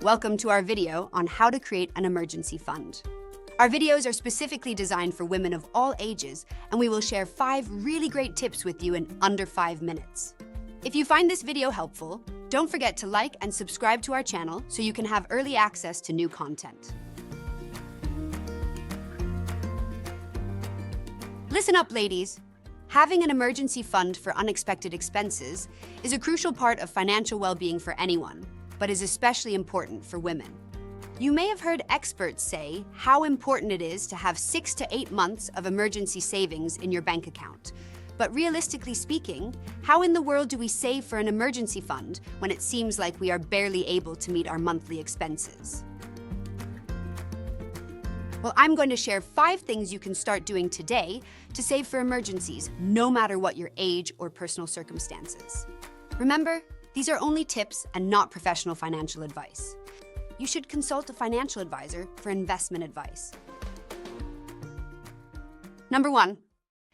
Welcome to our video on how to create an emergency fund. Our videos are specifically designed for women of all ages, and we will share 5 really great tips with you in under 5 minutes. If you find this video helpful, don't forget to like and subscribe to our channel so you can have early access to new content. Listen up, ladies. Having an emergency fund for unexpected expenses is a crucial part of financial well-being for anyone, but is especially important for women. You may have heard experts say how important it is to have 6 to 8 months of emergency savings in your bank account. But realistically speaking, how in the world do we save for an emergency fund when it seems like we are barely able to meet our monthly expenses? Well, I'm going to share 5 things you can start doing today to save for emergencies, no matter what your age or personal circumstances. Remember, these are only tips and not professional financial advice. You should consult a financial advisor for investment advice. Number 1,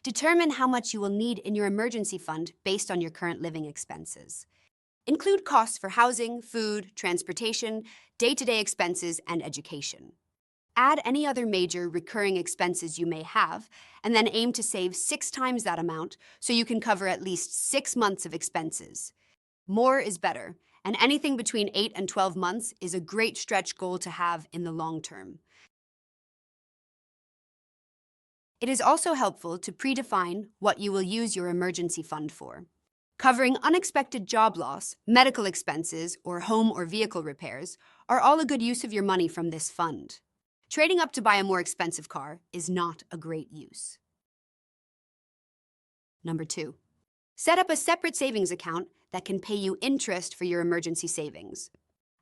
determine how much you will need in your emergency fund based on your current living expenses. Include costs for housing, food, transportation, day-to-day expenses, and education. Add any other major recurring expenses you may have, and then aim to save 6 times that amount so you can cover at least 6 months of expenses. More is better, and anything between 8 and 12 months is a great stretch goal to have in the long term. It is also helpful to predefine what you will use your emergency fund for. Covering unexpected job loss, medical expenses, or home or vehicle repairs are all a good use of your money from this fund. Trading up to buy a more expensive car is not a great use. Number 2, set up a separate savings account that can pay you interest for your emergency savings.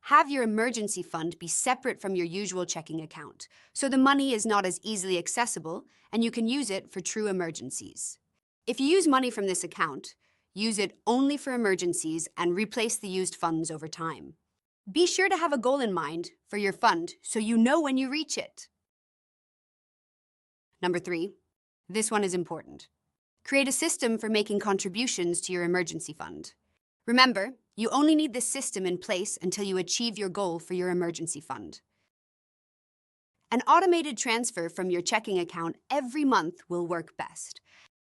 Have your emergency fund be separate from your usual checking account, so the money is not as easily accessible and you can use it for true emergencies. If you use money from this account, use it only for emergencies and replace the used funds over time. Be sure to have a goal in mind for your fund so you know when you reach it. Number 3, this one is important. Create a system for making contributions to your emergency fund. Remember, you only need this system in place until you achieve your goal for your emergency fund. An automated transfer from your checking account every month will work best.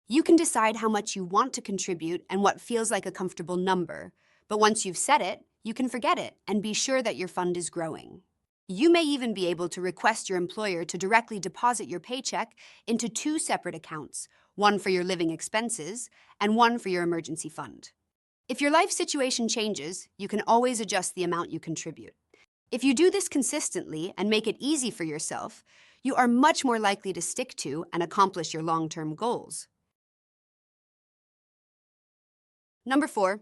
You can decide how much you want to contribute and what feels like a comfortable number, but once you've set it, you can forget it and be sure that your fund is growing. You may even be able to request your employer to directly deposit your paycheck into 2 separate accounts, one for your living expenses and one for your emergency fund. If your life situation changes, you can always adjust the amount you contribute. If you do this consistently and make it easy for yourself, you are much more likely to stick to and accomplish your long-term goals. Number 4,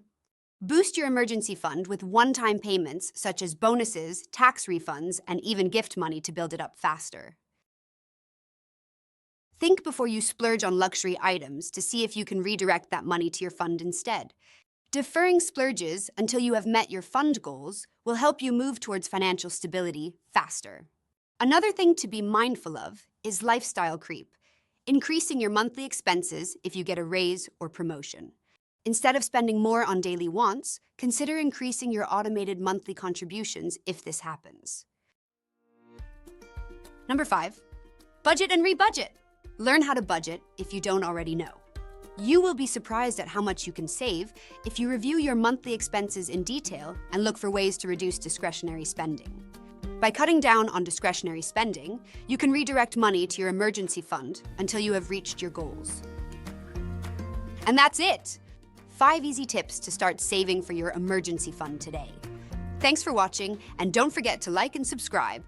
boost your emergency fund with one-time payments such as bonuses, tax refunds, and even gift money to build it up faster. Think before you splurge on luxury items to see if you can redirect that money to your fund instead. Deferring splurges until you have met your fund goals will help you move towards financial stability faster. Another thing to be mindful of is lifestyle creep, increasing your monthly expenses if you get a raise or promotion. Instead of spending more on daily wants, consider increasing your automated monthly contributions if this happens. Number 5, budget and rebudget. Learn how to budget if you don't already know. You will be surprised at how much you can save if you review your monthly expenses in detail and look for ways to reduce discretionary spending. By cutting down on discretionary spending, you can redirect money to your emergency fund until you have reached your goals. And that's it! 5 easy tips to start saving for your emergency fund today. Thanks for watching, and don't forget to like and subscribe